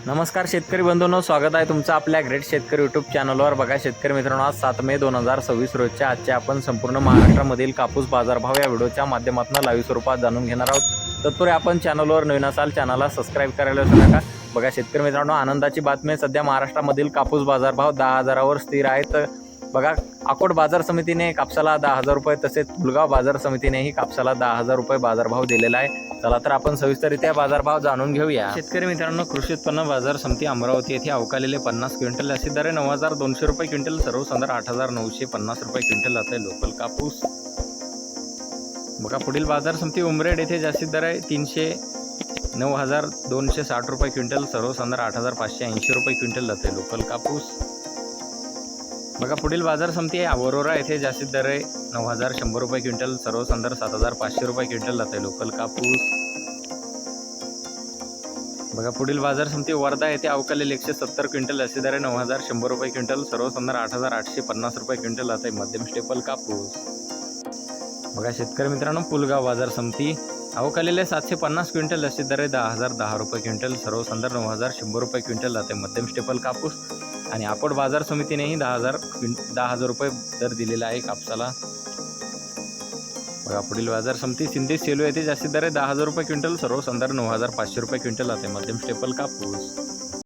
नमस्कार शेतकरी बंधूंनो, स्वागत आहे तुमचं आपल्या ग्रेट शेतकरी यूट्यूब चॅनलवर। बघा शेतकरी मित्रांनो, आज 7 मे 2026 रोजच्या आजचे आपण संपूर्ण महाराष्ट्रामधील कापूस बाजारभाव या व्हिडिओच्या माध्यमातून लाईव्ह स्वरूपात जाणून घेणार आहोत। तत्पूर्वी आपण चॅनलवर नवीन असाल चॅनलला सबस्क्राईब करायला विसरू नका। बघा शेतकरी मित्रांनो, आनंदाची बातमी आहे, सध्या महाराष्ट्रामधील कापूस बाजारभाव 10,000 वर स्थिर आहेत। बघा अकोट बाजार समितीने कापसाला 10,000 रुपये, तसेच फुलगाव बाजार समितीनेही कापसाला 10,000 रुपये बाजारभाव दिलेला आहे। चला तर आपण सविस्तररित्या बाजारभाव जाणून घेऊया। शेतकरी मित्रांनो, कृषी उत्पन्न बाजार समिती अमरावती येथे अवकालेले 50 क्विंटल अशी दर 9,200 रुपये क्विंटल, सर्वसाधारण 8,950 रुपये क्विंटल आता लोकल कापूस। बघा पुढील बाजार समिती उमरेड येथे जास्तीत दर आहे 9,260 रुपये क्विंटल, सर्वसाधारण 8,580 रुपये क्विंटल जाते लोकल कापूस। बघा पुढील बाजार समिती आहे अरोरा येथे जास्तीत दर आहे 9,100 रुपये क्विंटल, सर्वसाधारण 7,500 रुपये क्विंटल जाते लोकल कापूस। बघा पुढील बाजार समिती वर्धा येथे अवकालेले 170 क्विंटल असे दर आहे 9,100 रुपये क्विंटल, सर्वसाधारण 8,850 रुपये क्विंटल जाते मध्यम स्टेपल कापूस। बघा शेतकरी मित्रांनो, पुलगाव बाजार समिती अवकालेले 750 क्विंटल असे दर आहे 10,010 रुपये क्विंटल, सर्वसाधारण 9,100 रुपये क्विंटल जाते मध्यम स्टेपल कापूस। आणि अकोट बाजार समितीनेही 10,000 रुपये दर दिलेला आहे कापसाला। बघा पुढील बाजार समिती सिंधी सेलू येथे जास्तीत दर आहे 10,000 रुपये क्विंटल, सर्वसाधारण 9,500 रुपये क्विंटल जाते मध्यम स्टेपल कापूस।